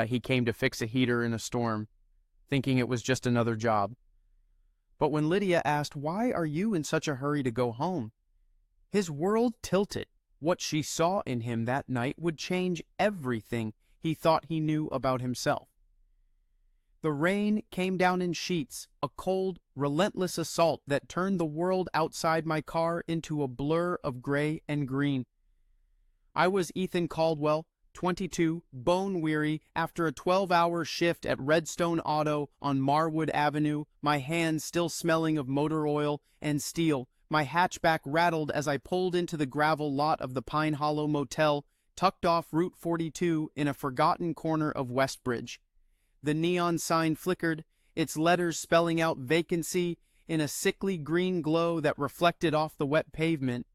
he came to fix a heater in a storm, thinking it was just another job. But when Lydia asked, "Why are you in such a hurry to go home?" his world tilted. What she saw in him that night would change everything he thought he knew about himself. The rain came down in sheets, a cold, relentless assault that turned the world outside my car into a blur of gray and green. I was Ethan Caldwell, 22, bone-weary, after a 12-hour shift at Redstone Auto on Marwood Avenue, my hands still smelling of motor oil and steel. My hatchback rattled as I pulled into the gravel lot of the Pine Hollow Motel, tucked off Route 42 in a forgotten corner of Westbridge. The neon sign flickered, its letters spelling out vacancy in a sickly green glow that reflected off the wet pavement,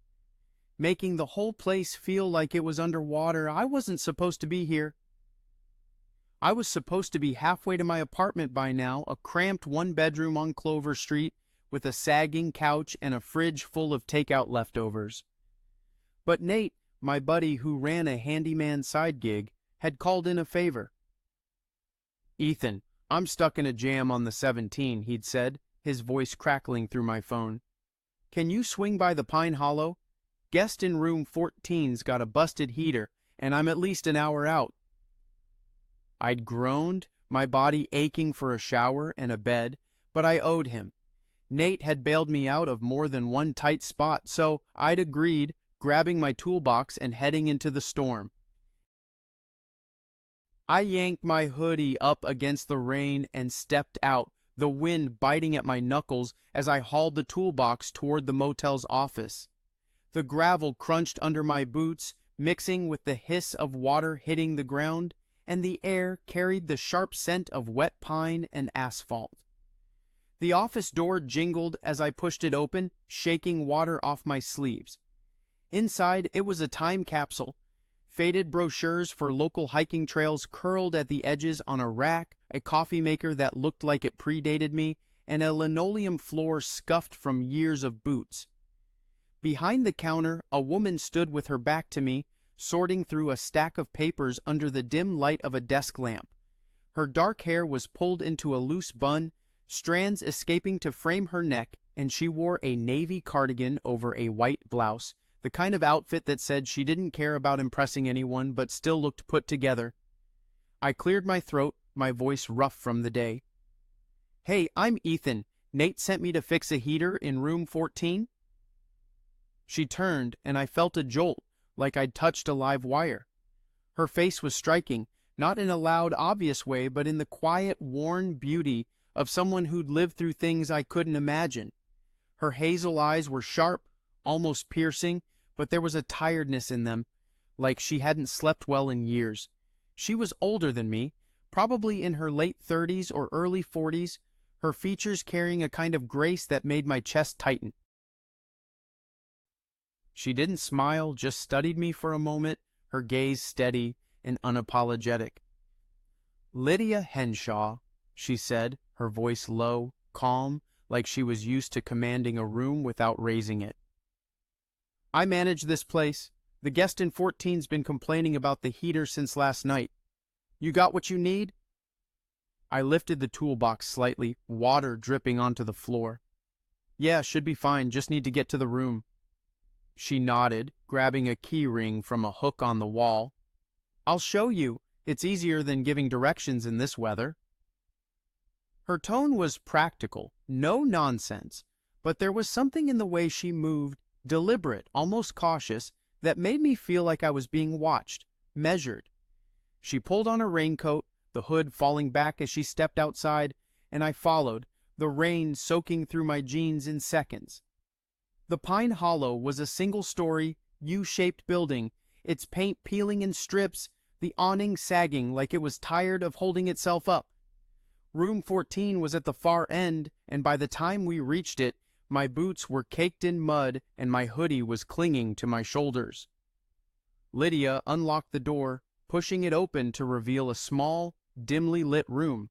making the whole place feel like it was underwater. I wasn't supposed to be here. I was supposed to be halfway to my apartment by now, a cramped one-bedroom on Clover Street, with a sagging couch and a fridge full of takeout leftovers. But Nate, my buddy who ran a handyman side gig, had called in a favor. "Ethan, I'm stuck in a jam on the 17, he'd said, his voice crackling through my phone. "Can you swing by the Pine Hollow? Guest in room 14's got a busted heater, and I'm at least an hour out." I'd groaned, my body aching for a shower and a bed, but I owed him. Nate had bailed me out of more than one tight spot, so I'd agreed, grabbing my toolbox and heading into the storm. I yanked my hoodie up against the rain and stepped out, the wind biting at my knuckles as I hauled the toolbox toward the motel's office. The gravel crunched under my boots, mixing with the hiss of water hitting the ground, and the air carried the sharp scent of wet pine and asphalt. The office door jingled as I pushed it open, shaking water off my sleeves. Inside, it was a time capsule. Faded brochures for local hiking trails curled at the edges on a rack, a coffee maker that looked like it predated me, and a linoleum floor scuffed from years of boots. Behind the counter, a woman stood with her back to me, sorting through a stack of papers under the dim light of a desk lamp. Her dark hair was pulled into a loose bun, strands escaping to frame her neck, and she wore a navy cardigan over a white blouse, the kind of outfit that said she didn't care about impressing anyone but still looked put together. I cleared my throat, my voice rough from the day. "Hey, I'm Ethan. Nate sent me to fix a heater in room 14. She turned, and I felt a jolt, like I'd touched a live wire. Her face was striking, not in a loud, obvious way, but in the quiet, worn beauty of someone who'd lived through things I couldn't imagine. Her hazel eyes were sharp, almost piercing, but there was a tiredness in them, like she hadn't slept well in years. She was older than me, probably in her late 30s or early 40s, her features carrying a kind of grace that made my chest tighten. She didn't smile, just studied me for a moment, her gaze steady and unapologetic. "Lydia Henshaw," she said, her voice low, calm, like she was used to commanding a room without raising it. "I manage this place. The guest in 14's been complaining about the heater since last night. You got what you need?" I lifted the toolbox slightly, water dripping onto the floor. "Yeah, should be fine, just need to get to the room." She nodded, grabbing a key ring from a hook on the wall. "I'll show you. It's easier than giving directions in this weather." Her tone was practical, no nonsense, but there was something in the way she moved, deliberate, almost cautious, that made me feel like I was being watched, measured. She pulled on her raincoat, the hood falling back as she stepped outside, and I followed, the rain soaking through my jeans in seconds. The Pine Hollow was a single-story, U-shaped building, its paint peeling in strips, the awning sagging like it was tired of holding itself up. Room 14 was at the far end, and by the time we reached it, my boots were caked in mud and my hoodie was clinging to my shoulders. Lydia unlocked the door, pushing it open to reveal a small, dimly lit room.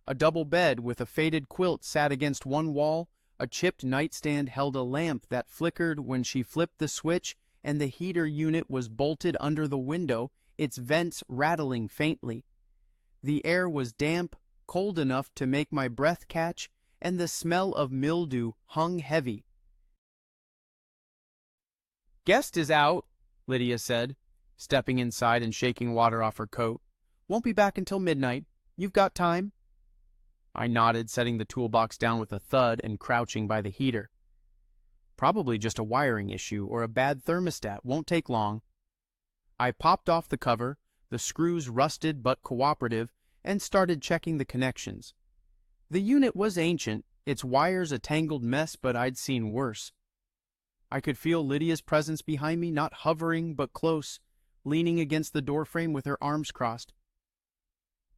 A double bed with a faded quilt sat against one wall, a chipped nightstand held a lamp that flickered when she flipped the switch, and the heater unit was bolted under the window, its vents rattling faintly. The air was damp, cold enough to make my breath catch, and the smell of mildew hung heavy. "Guest is out," Lydia said, stepping inside and shaking water off her coat. "Won't be back until midnight. You've got time?" I nodded, setting the toolbox down with a thud and crouching by the heater. Probably just a wiring issue or a bad thermostat. Won't take long. I popped off the cover, the screws rusted but cooperative, and started checking the connections. The unit was ancient, its wires a tangled mess, but I'd seen worse. I could feel Lydia's presence behind me, not hovering but close, leaning against the doorframe with her arms crossed.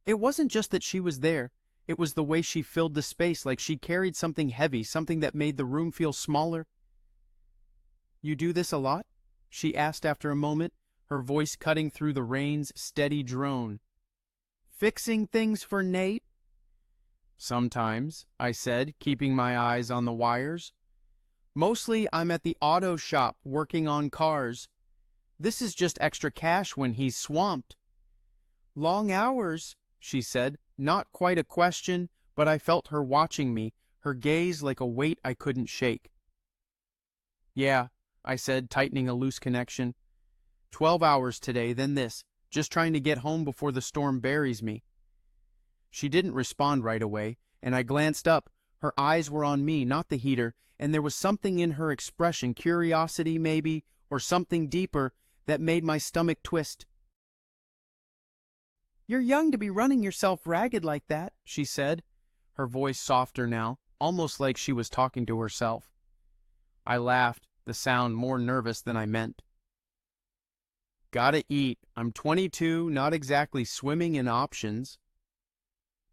It wasn't just that she was there, it was the way she filled the space, like she carried something heavy, something that made the room feel smaller. "You do this a lot?" she asked after a moment, her voice cutting through the rain's steady drone. "Fixing things for Nate?" "Sometimes," I said, keeping my eyes on the wires. "Mostly I'm at the auto shop working on cars. This is just extra cash when he's swamped." "Long hours," she said, not quite a question, but I felt her watching me, her gaze like a weight I couldn't shake. "Yeah," I said, tightening a loose connection. 12 hours today, then this, just trying to get home before the storm buries me." She didn't respond right away, and I glanced up. Her eyes were on me, not the heater, and there was something in her expression, curiosity maybe, or something deeper, that made my stomach twist. "You're young to be running yourself ragged like that," she said, her voice softer now, almost like she was talking to herself. I laughed, the sound more nervous than I meant. "Gotta eat. I'm 22, not exactly swimming in options."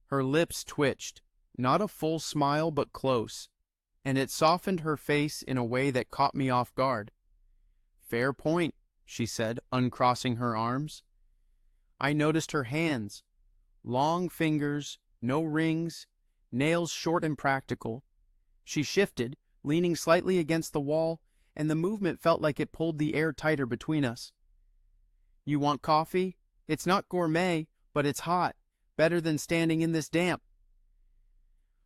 Her lips twitched, not a full smile but close, and it softened her face in a way that caught me off guard. "Fair point," she said, uncrossing her arms. I noticed her hands. Long fingers, no rings, nails short and practical. She shifted, leaning slightly against the wall, and the movement felt like it pulled the air tighter between us. "You want coffee? It's not gourmet, but it's hot. Better than standing in this damp."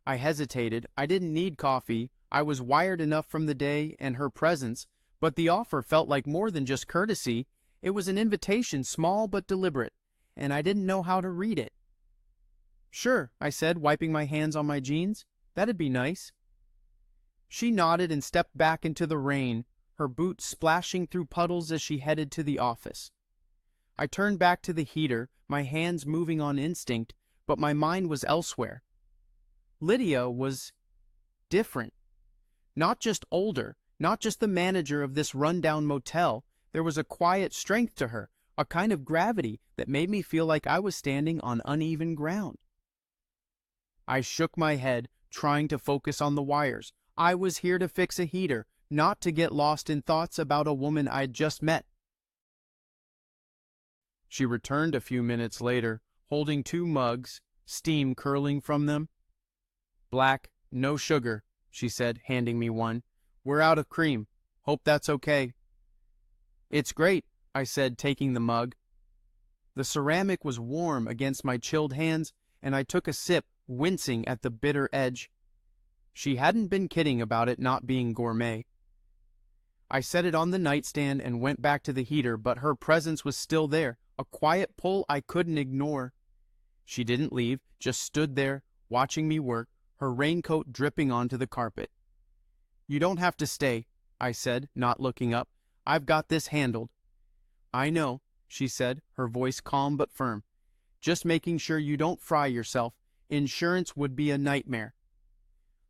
I hesitated. I didn't need coffee. I was wired enough from the day and her presence, but the offer felt like more than just courtesy. It was an invitation, small but deliberate, and I didn't know how to read it. "Sure," I said, wiping my hands on my jeans. "That'd be nice." She nodded and stepped back into the rain, her boots splashing through puddles as she headed to the office. I turned back to the heater, my hands moving on instinct, but my mind was elsewhere. Lydia was different. Not just older, not just the manager of this rundown motel. There was a quiet strength to her, a kind of gravity that made me feel like I was standing on uneven ground. I shook my head, trying to focus on the wires. I was here to fix a heater, not to get lost in thoughts about a woman I'd just met. She returned a few minutes later, holding 2 mugs, steam curling from them. "Black, no sugar," she said, handing me one. "We're out of cream. Hope that's okay." "It's great," I said, taking the mug. The ceramic was warm against my chilled hands, and I took a sip, wincing at the bitter edge. She hadn't been kidding about it not being gourmet. I set it on the nightstand and went back to the heater, but her presence was still there, a quiet pull I couldn't ignore. She didn't leave, just stood there, watching me work, her raincoat dripping onto the carpet. "You don't have to stay," I said, not looking up. "I've got this handled." "I know," she said, her voice calm but firm. "Just making sure you don't fry yourself. Insurance would be a nightmare."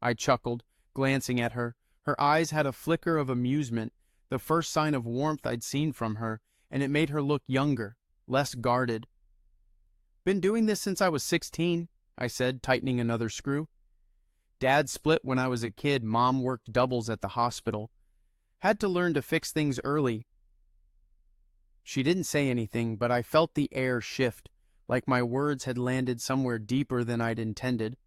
I chuckled, glancing at her. Her eyes had a flicker of amusement, the first sign of warmth I'd seen from her, and it made her look younger, less guarded. "Been doing this since I was 16, I said, tightening another screw. "Dad split when I was a kid. Mom worked doubles at the hospital. Had to learn to fix things early." She didn't say anything, but I felt the air shift, like my words had landed somewhere deeper than I'd intended.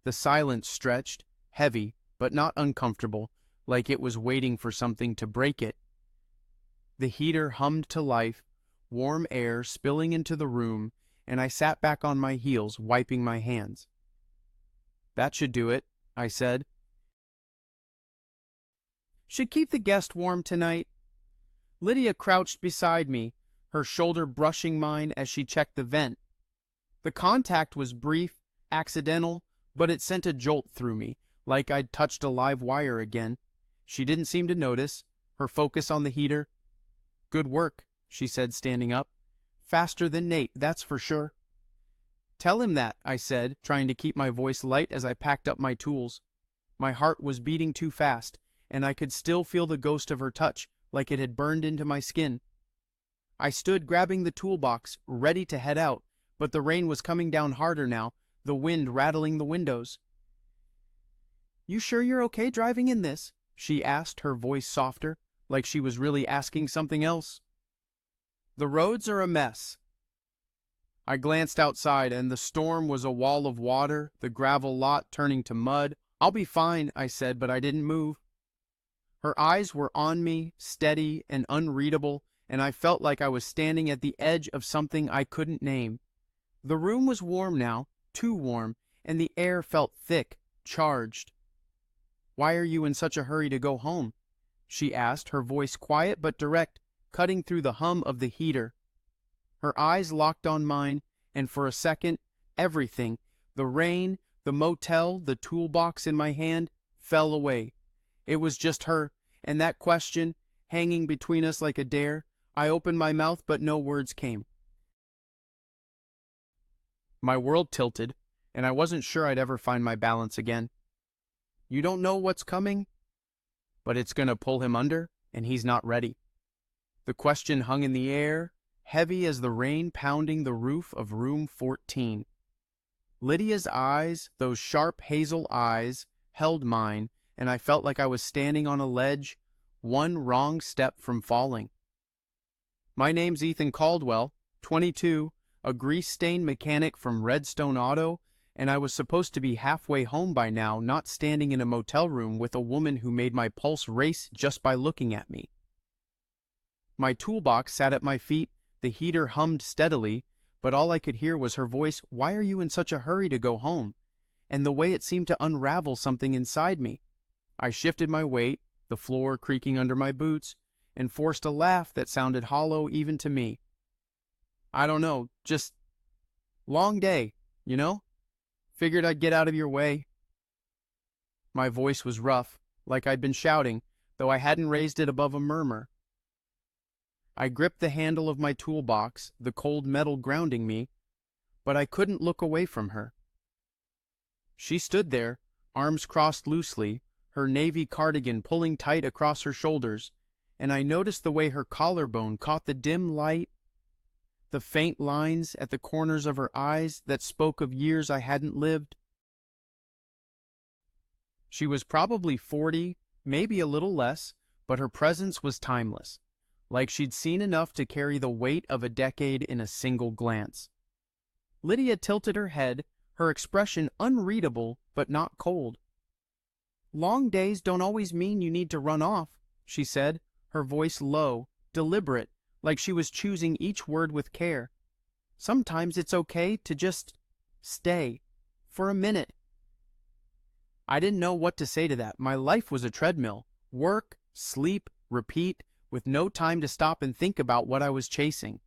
The silence stretched, heavy, but not uncomfortable, like it was waiting for something to break it. The heater hummed to life, warm air spilling into the room, and I sat back on my heels, wiping my hands. "That should do it," I said. "Should keep the guest warm tonight." Lydia crouched beside me, her shoulder brushing mine as she checked the vent. The contact was brief, accidental, but it sent a jolt through me, like I'd touched a live wire again. She didn't seem to notice, her focus on the heater. "Good work," she said, standing up. "Faster than Nate, that's for sure." "Tell him that," I said, trying to keep my voice light as I packed up my tools. My heart was beating too fast, and I could still feel the ghost of her touch, like it had burned into my skin. I stood grabbing the toolbox, ready to head out, but the rain was coming down harder now, the wind rattling the windows. "You sure you're okay driving in this?" she asked, her voice softer, like she was really asking something else. "The roads are a mess." I glanced outside, and the storm was a wall of water, the gravel lot turning to mud. "I'll be fine," I said, but I didn't move. Her eyes were on me, steady and unreadable, and I felt like I was standing at the edge of something I couldn't name. The room was warm now, too warm, and the air felt thick, charged. "Why are you in such a hurry to go home?" she asked, her voice quiet but direct, cutting through the hum of the heater. Her eyes locked on mine, and for a second, everything, the rain, the motel, the toolbox in my hand, fell away. It was just her, and that question, hanging between us like a dare. I opened my mouth, but no words came. My world tilted, and I wasn't sure I'd ever find my balance again. "You don't know what's coming?" "But it's gonna pull him under, and he's not ready." The question hung in the air, heavy as the rain pounding the roof of room 14. Lydia's eyes, those sharp hazel eyes, held mine, and I felt like I was standing on a ledge, one wrong step from falling. "My name's Ethan Caldwell, 22, a grease-stained mechanic from Redstone Auto, and I was supposed to be halfway home by now, not standing in a motel room with a woman who made my pulse race just by looking at me." My toolbox sat at my feet, the heater hummed steadily, but all I could hear was her voice, "Why are you in such a hurry to go home?" and the way it seemed to unravel something inside me. I shifted my weight, the floor creaking under my boots, and forced a laugh that sounded hollow even to me. "I don't know, just long day, you know? Figured I'd get out of your way." My voice was rough, like I'd been shouting, though I hadn't raised it above a murmur. I gripped the handle of my toolbox, the cold metal grounding me, but I couldn't look away from her. She stood there, arms crossed loosely, her navy cardigan pulling tight across her shoulders, and I noticed the way her collarbone caught the dim light, the faint lines at the corners of her eyes that spoke of years I hadn't lived. She was probably 40, maybe a little less, but her presence was timeless, like she'd seen enough to carry the weight of a decade in a single glance. Lydia tilted her head, her expression unreadable but not cold. "Long days don't always mean you need to run off," she said, her voice low, deliberate, like she was choosing each word with care. "Sometimes it's okay to just stay, for a minute." I didn't know what to say to that. My life was a treadmill. Work, sleep, repeat, with no time to stop and think about what I was chasing.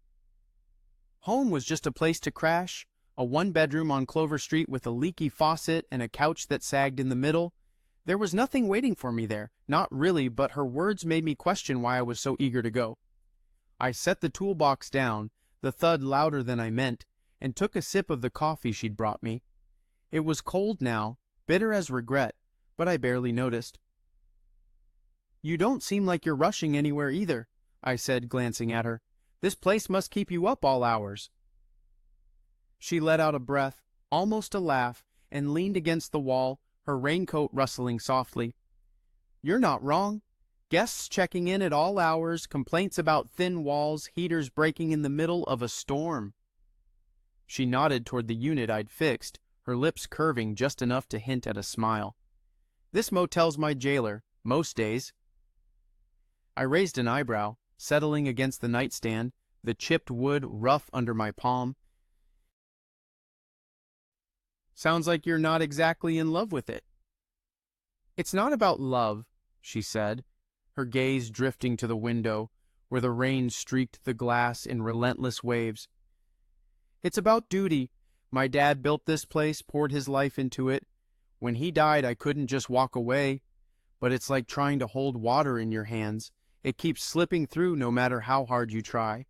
Home was just a place to crash, a one-bedroom on Clover Street with a leaky faucet and a couch that sagged in the middle. There was nothing waiting for me there, not really, but her words made me question why I was so eager to go. I set the toolbox down, the thud louder than I meant, and took a sip of the coffee she'd brought me. It was cold now, bitter as regret, but I barely noticed. "You don't seem like you're rushing anywhere either," I said, glancing at her. "This place must keep you up all hours." She let out a breath, almost a laugh, and leaned against the wall, her raincoat rustling softly. "You're not wrong. Guests checking in at all hours, complaints about thin walls, heaters breaking in the middle of a storm." She nodded toward the unit I'd fixed, her lips curving just enough to hint at a smile. "This motel's my jailer, most days." I raised an eyebrow, settling against the nightstand, the chipped wood rough under my palm. Sounds like you're not exactly in love with it. It's not about love, she said, her gaze drifting to the window, where the rain streaked the glass in relentless waves. It's about duty. My dad built this place, poured his life into it. When he died, I couldn't just walk away. But it's like trying to hold water in your hands. It keeps slipping through no matter how hard you try.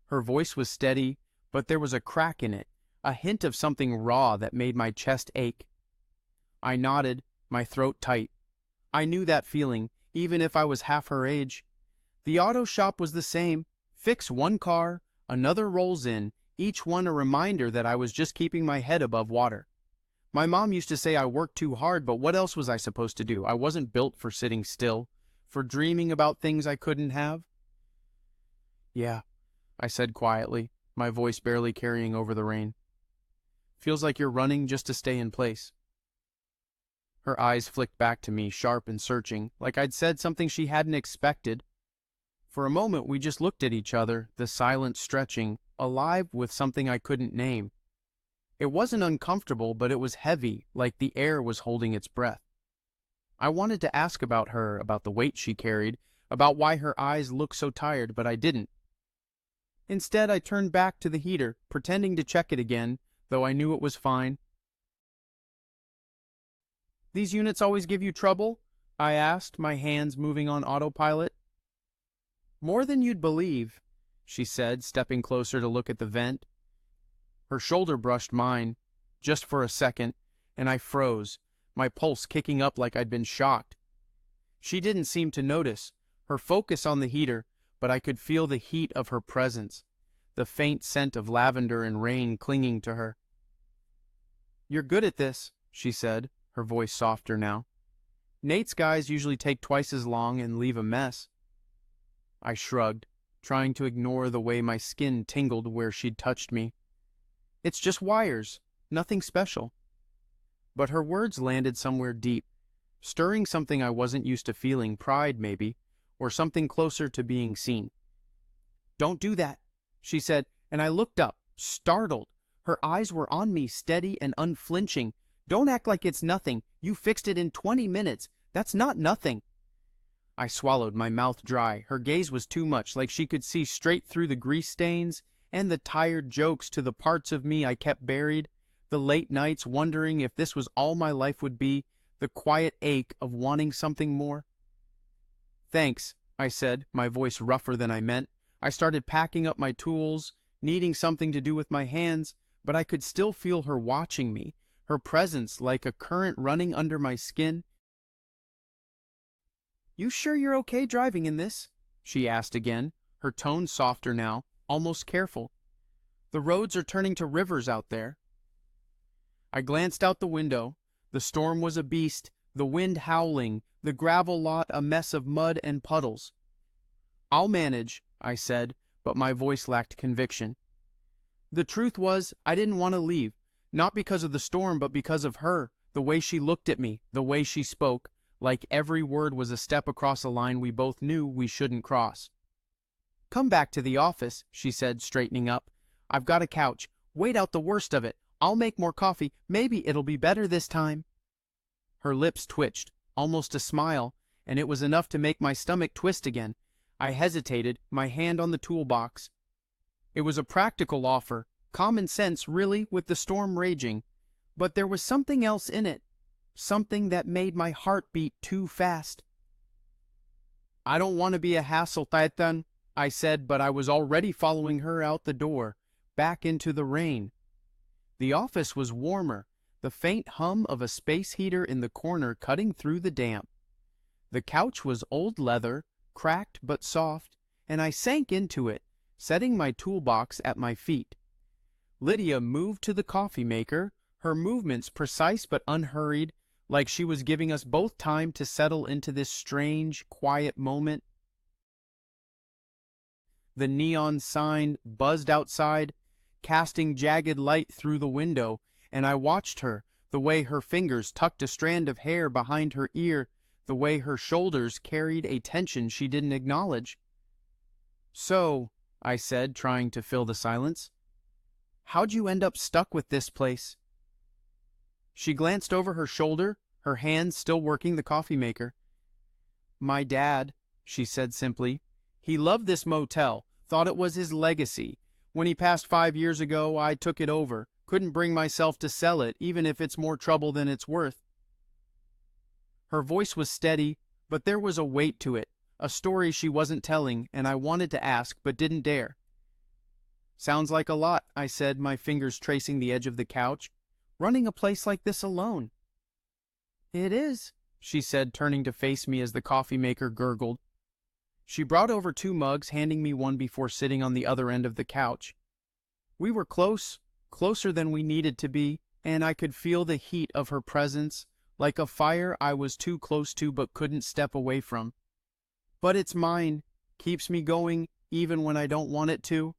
Her voice was steady, but there was a crack in it, a hint of something raw that made my chest ache. I nodded, my throat tight. I knew that feeling, even if I was half her age. The auto shop was the same. Fix one car, another rolls in, each one a reminder that I was just keeping my head above water. My mom used to say I worked too hard, but what else was I supposed to do? I wasn't built for sitting still, for dreaming about things I couldn't have. Yeah, I said quietly, my voice barely carrying over the rain. Feels like you're running just to stay in place. Her eyes flicked back to me, sharp and searching, like I'd said something she hadn't expected. For a moment we just looked at each other, the silence stretching, alive with something I couldn't name. It wasn't uncomfortable, but it was heavy, like the air was holding its breath. I wanted to ask about her, about the weight she carried, about why her eyes looked so tired, but I didn't. Instead, I turned back to the heater, pretending to check it again, though I knew it was fine. These units always give you trouble? I asked, my hands moving on autopilot. More than you'd believe, she said, stepping closer to look at the vent. Her shoulder brushed mine, just for a second, and I froze, my pulse kicking up like I'd been shocked. She didn't seem to notice, her focus on the heater, but I could feel the heat of her presence, the faint scent of lavender and rain clinging to her. You're good at this, she said, her voice softer now. Nate's guys usually take twice as long and leave a mess. I shrugged, trying to ignore the way my skin tingled where she'd touched me. It's just wires, nothing special. But her words landed somewhere deep, stirring something I wasn't used to feeling, pride maybe, or something closer to being seen. Don't do that, she said, and I looked up, startled. Her eyes were on me, steady and unflinching. Don't act like it's nothing. You fixed it in 20 minutes. That's not nothing. I swallowed, my mouth dry. Her gaze was too much, like she could see straight through the grease stains and the tired jokes to the parts of me I kept buried, the late nights wondering if this was all my life would be, the quiet ache of wanting something more. Thanks, I said, my voice rougher than I meant. I started packing up my tools, needing something to do with my hands, but I could still feel her watching me, her presence like a current running under my skin. You sure you're okay driving in this? She asked again, her tone softer now, almost careful. The roads are turning to rivers out there. I glanced out the window. The storm was a beast, the wind howling, the gravel lot a mess of mud and puddles. I'll manage, I said, but my voice lacked conviction. The truth was, I didn't want to leave, not because of the storm, but because of her, the way she looked at me, the way she spoke, like every word was a step across a line we both knew we shouldn't cross. Come back to the office, she said, straightening up. I've got a couch. Wait out the worst of it. I'll make more coffee. Maybe it'll be better this time. Her lips twitched, almost a smile, and it was enough to make my stomach twist again. I hesitated, my hand on the toolbox. It was a practical offer, common sense really, with the storm raging. But there was something else in it, something that made my heart beat too fast. I don't want to be a hassle, Taitan, I said, but I was already following her out the door, back into the rain. The office was warmer, the faint hum of a space heater in the corner cutting through the damp. The couch was old leather, cracked but soft, and I sank into it, setting my toolbox at my feet. Lydia moved to the coffee maker, her movements precise but unhurried, like she was giving us both time to settle into this strange, quiet moment. The neon sign buzzed outside, casting jagged light through the window, and I watched her, the way her fingers tucked a strand of hair behind her ear, the way her shoulders carried a tension she didn't acknowledge. So, I said, trying to fill the silence, how'd you end up stuck with this place? She glanced over her shoulder, her hands still working the coffee maker. "My dad," she said simply. "He loved this motel, thought it was his legacy. When he passed 5 years ago, I took it over. Couldn't bring myself to sell it, even if it's more trouble than it's worth." Her voice was steady, but there was a weight to it, a story she wasn't telling, and I wanted to ask, but didn't dare. "Sounds like a lot," I said, my fingers tracing the edge of the couch. "Running a place like this alone." "It is," she said, turning to face me as the coffee maker gurgled. She brought over 2 mugs, handing me one before sitting on the other end of the couch. We were close, closer than we needed to be, and I could feel the heat of her presence, like a fire I was too close to but couldn't step away from. "But it's mine," keeps me going even when I don't want it to.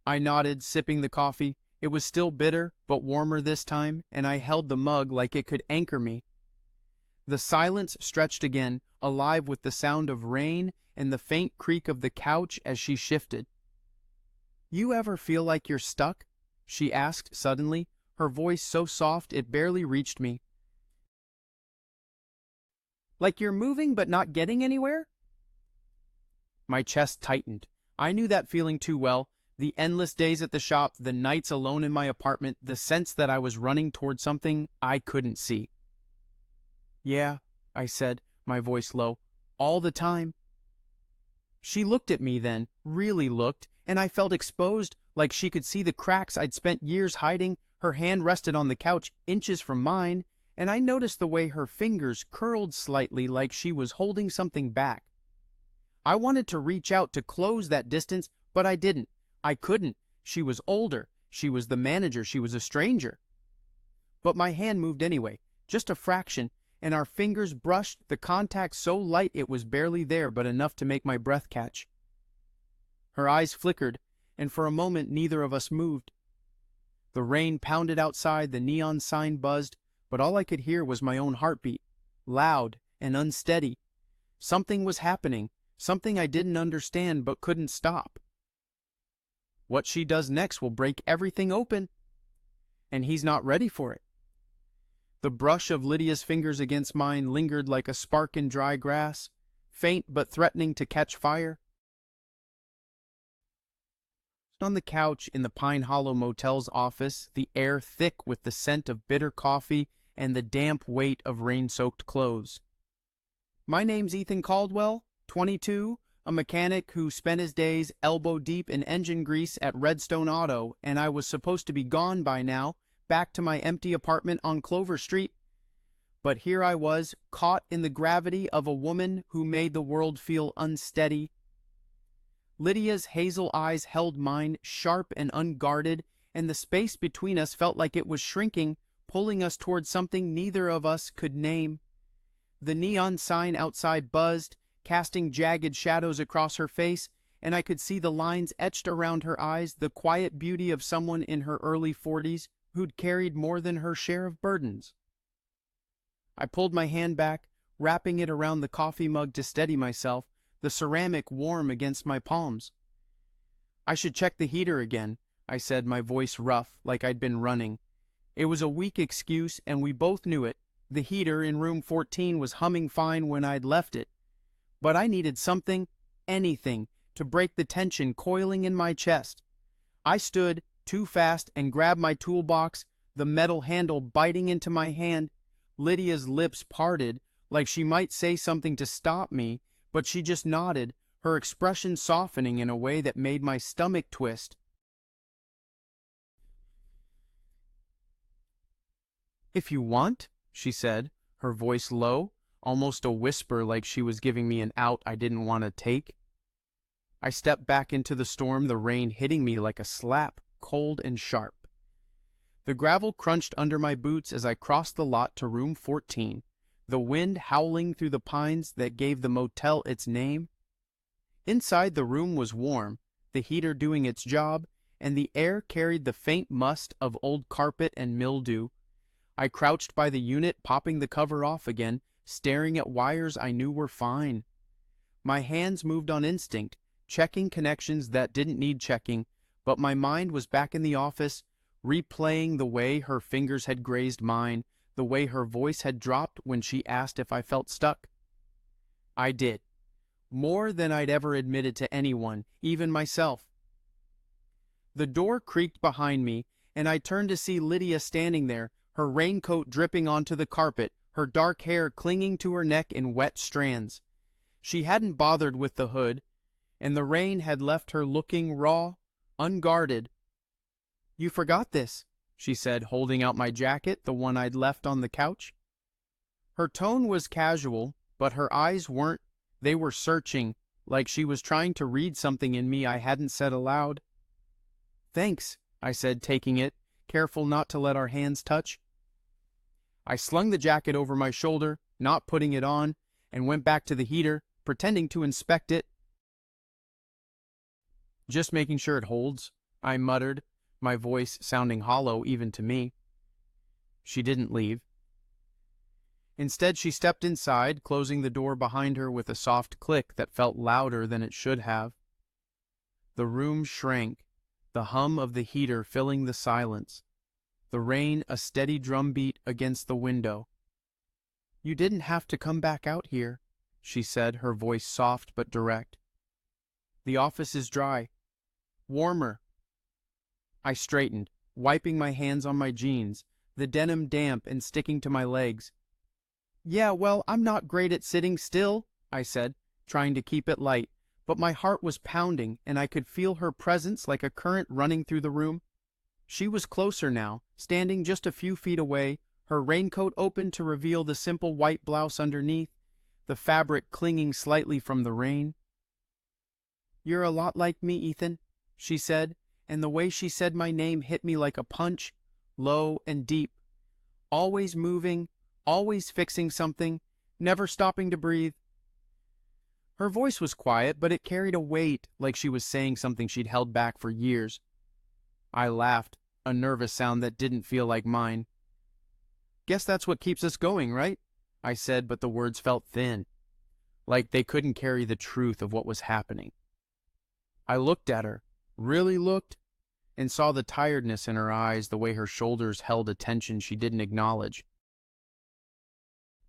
I nodded, sipping the coffee. It was still bitter, but warmer this time, and I held the mug like it could anchor me. The silence stretched again, alive with the sound of rain and the faint creak of the couch as she shifted. "You ever feel like you're stuck?" she asked suddenly, her voice so soft it barely reached me. "Like you're moving but not getting anywhere?" My chest tightened. I knew that feeling too well. The endless days at the shop, the nights alone in my apartment, the sense that I was running toward something I couldn't see. "Yeah," I said, my voice low, "all the time." She looked at me then, really looked, and I felt exposed, like she could see the cracks I'd spent years hiding. Her hand rested on the couch, inches from mine, and I noticed the way her fingers curled slightly like she was holding something back. I wanted to reach out to close that distance, but I didn't. I couldn't. She was older. She was the manager. She was a stranger. But my hand moved anyway, just a fraction, and our fingers brushed, the contact so light it was barely there but enough to make my breath catch. Her eyes flickered, and for a moment neither of us moved. The rain pounded outside, the neon sign buzzed, but all I could hear was my own heartbeat, loud and unsteady. Something was happening, something I didn't understand but couldn't stop. What she does next will break everything open, and he's not ready for it. The brush of Lydia's fingers against mine lingered like a spark in dry grass, faint but threatening to catch fire. On the couch in the Pine Hollow Motel's office, the air thick with the scent of bitter coffee and the damp weight of rain-soaked clothes. "My name's Ethan Caldwell, 22, a mechanic who spent his days elbow-deep in engine grease at Redstone Auto, and I was supposed to be gone by now, back to my empty apartment on Clover Street. But here I was, caught in the gravity of a woman who made the world feel unsteady. Lydia's hazel eyes held mine, sharp and unguarded, and the space between us felt like it was shrinking, pulling us towards something neither of us could name. The neon sign outside buzzed, casting jagged shadows across her face, and I could see the lines etched around her eyes, the quiet beauty of someone in her early 40s who'd carried more than her share of burdens. I pulled my hand back, wrapping it around the coffee mug to steady myself, the ceramic warm against my palms. "I should check the heater again," I said, my voice rough, like I'd been running. It was a weak excuse, and we both knew it. The heater in room 14 was humming fine when I'd left it. But I needed something, anything, to break the tension coiling in my chest. I stood, too fast, and grabbed my toolbox, the metal handle biting into my hand. Lydia's lips parted, like she might say something to stop me, but she just nodded, her expression softening in a way that made my stomach twist. "If you want," she said, her voice low, almost a whisper, like she was giving me an out I didn't want to take. I stepped back into the storm, the rain hitting me like a slap, cold and sharp. The gravel crunched under my boots as I crossed the lot to room 14, the wind howling through the pines that gave the motel its name. Inside, the room was warm, the heater doing its job, and the air carried the faint must of old carpet and mildew. I crouched by the unit, popping the cover off again, staring at wires I knew were fine. My hands moved on instinct, checking connections that didn't need checking, but my mind was back in the office, replaying the way her fingers had grazed mine, the way her voice had dropped when she asked if I felt stuck. I did. More than I'd ever admitted to anyone, even myself. The door creaked behind me, and I turned to see Lydia standing there, her raincoat dripping onto the carpet, her dark hair clinging to her neck in wet strands. She hadn't bothered with the hood, and the rain had left her looking raw, unguarded. "You forgot this," she said, holding out my jacket, the one I'd left on the couch. Her tone was casual, but her eyes weren't. They were searching, like she was trying to read something in me I hadn't said aloud. "Thanks," I said, taking it, careful not to let our hands touch. I slung the jacket over my shoulder, not putting it on, and went back to the heater, pretending to inspect it. "Just making sure it holds," I muttered, my voice sounding hollow even to me. She didn't leave. Instead, she stepped inside, closing the door behind her with a soft click that felt louder than it should have. The room shrank, the hum of the heater filling the silence, the rain a steady drumbeat against the window. "You didn't have to come back out here," she said, her voice soft but direct. "The office is dry. Warmer." I straightened, wiping my hands on my jeans, the denim damp and sticking to my legs. "Yeah, well, I'm not great at sitting still," I said, trying to keep it light, but my heart was pounding and I could feel her presence like a current running through the room. She was closer now, standing just a few feet away, her raincoat open to reveal the simple white blouse underneath, the fabric clinging slightly from the rain. "You're a lot like me, Ethan," she said, and the way she said my name hit me like a punch, low and deep. Always moving, always fixing something, never stopping to breathe. Her voice was quiet, but it carried a weight, like she was saying something she'd held back for years. I laughed, a nervous sound that didn't feel like mine. "Guess that's what keeps us going, right?" I said, but the words felt thin, like they couldn't carry the truth of what was happening. I looked at her, really looked, and saw the tiredness in her eyes, the way her shoulders held a tension she didn't acknowledge.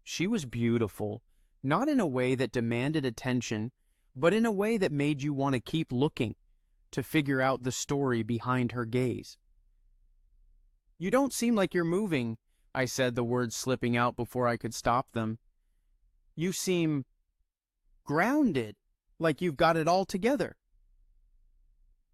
She was beautiful, not in a way that demanded attention, but in a way that made you want to keep looking, to figure out the story behind her gaze. "You don't seem like you're moving," I said, the words slipping out before I could stop them. "You seem grounded, like you've got it all together."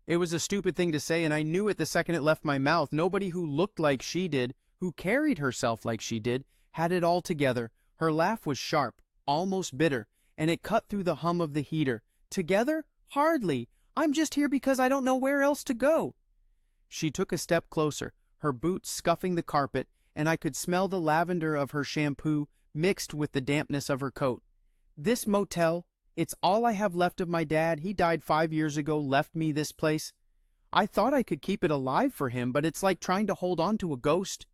It was a stupid thing to say, and I knew it the second it left my mouth. Nobody who looked like she did, who carried herself like she did, had it all together. Her laugh was sharp, almost bitter, and it cut through the hum of the heater. "Together? Hardly. I'm just here because I don't know where else to go." She took a step closer, her boots scuffing the carpet, and I could smell the lavender of her shampoo mixed with the dampness of her coat. "This motel, it's all I have left of my dad. He died 5 years ago, left me this place. I thought I could keep it alive for him, but it's like trying to hold on to a ghost."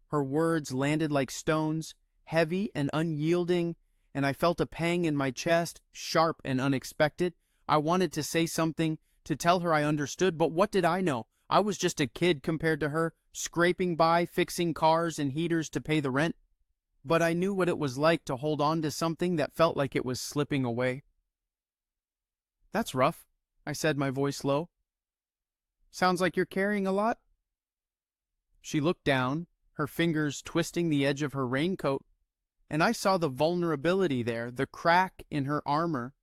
Her words landed like stones, heavy and unyielding, and I felt a pang in my chest, sharp and unexpected. I wanted to say something, to tell her I understood, but what did I know? I was just a kid compared to her, scraping by, fixing cars and heaters to pay the rent. But I knew what it was like to hold on to something that felt like it was slipping away. "That's rough," I said, my voice low. "Sounds like you're carrying a lot?" She looked down, her fingers twisting the edge of her raincoat, and I saw the vulnerability there, the crack in her armor.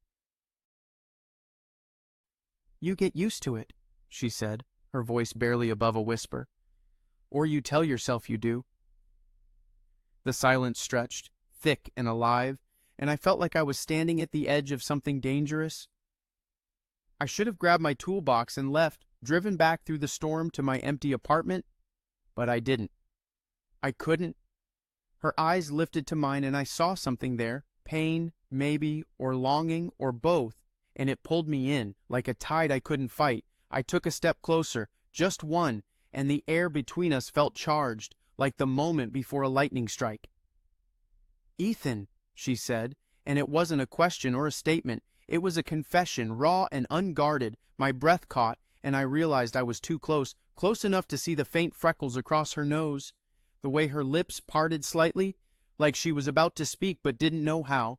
"You get used to it," she said, her voice barely above a whisper. "Or you tell yourself you do." The silence stretched, thick and alive, and I felt like I was standing at the edge of something dangerous. I should have grabbed my toolbox and left, driven back through the storm to my empty apartment, but I didn't. I couldn't. Her eyes lifted to mine, and I saw something there, pain, maybe, or longing, or both, and it pulled me in, like a tide I couldn't fight. I took a step closer, just one, and the air between us felt charged, like the moment before a lightning strike. "Ethan," she said, and it wasn't a question or a statement. It was a confession, raw and unguarded. My breath caught, and I realized I was too close, close enough to see the faint freckles across her nose, the way her lips parted slightly, like she was about to speak but didn't know how.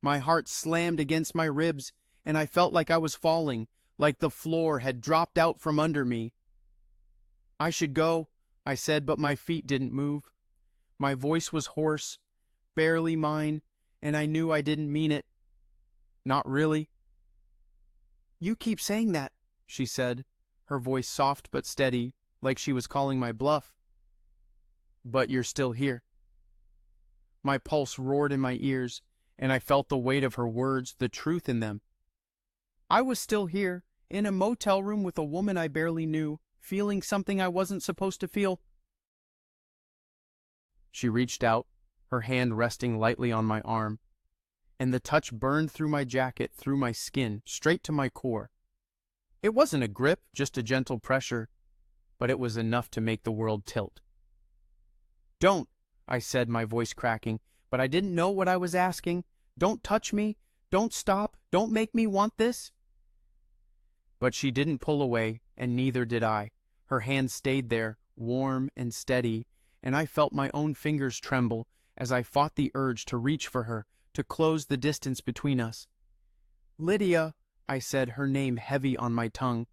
My heart slammed against my ribs, and I felt like I was falling, like the floor had dropped out from under me. "I should go," I said, but my feet didn't move. My voice was hoarse, barely mine, and I knew I didn't mean it. Not really. "You keep saying that," she said, her voice soft but steady, like she was calling my bluff. "But you're still here." My pulse roared in my ears, and I felt the weight of her words, the truth in them. I was still here, in a motel room with a woman I barely knew, feeling something I wasn't supposed to feel. She reached out, her hand resting lightly on my arm, and the touch burned through my jacket, through my skin, straight to my core. It wasn't a grip, just a gentle pressure, but it was enough to make the world tilt. "Don't," I said, my voice cracking, but I didn't know what I was asking. "Don't touch me. Don't stop. Don't make me want this." But she didn't pull away, and neither did I. Her hand stayed there, warm and steady, and I felt my own fingers tremble as I fought the urge to reach for her, to close the distance between us. "Lydia," I said, her name heavy on my tongue.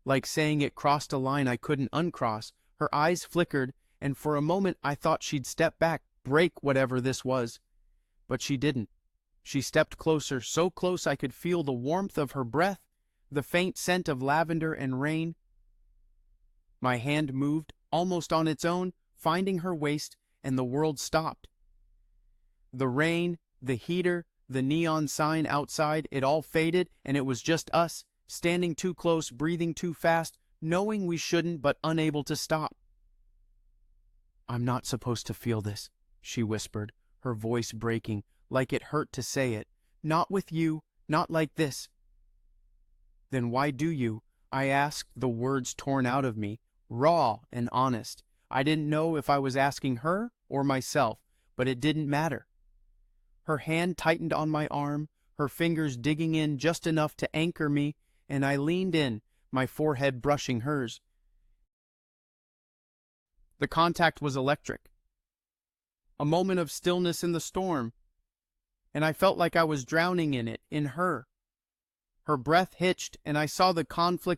Like saying it crossed a line I couldn't uncross. Her eyes flickered, and for a moment I thought she'd step back, break whatever this was. But she didn't. She stepped closer, so close I could feel the warmth of her breath, the faint scent of lavender and rain. My hand moved, almost on its own, finding her waist, and the world stopped. The rain, the heater, the neon sign outside, it all faded, and it was just us, standing too close, breathing too fast, knowing we shouldn't but unable to stop. "I'm not supposed to feel this," she whispered, her voice breaking, like it hurt to say it. "Not with you, not like this." "Then why do you?" I asked, the words torn out of me, raw and honest. I didn't know if I was asking her or myself, but it didn't matter. Her hand tightened on my arm, her fingers digging in just enough to anchor me, and I leaned in, my forehead brushing hers. The contact was electric. A moment of stillness in the storm, and I felt like I was drowning in it, in her. Her breath hitched, and I saw the conflict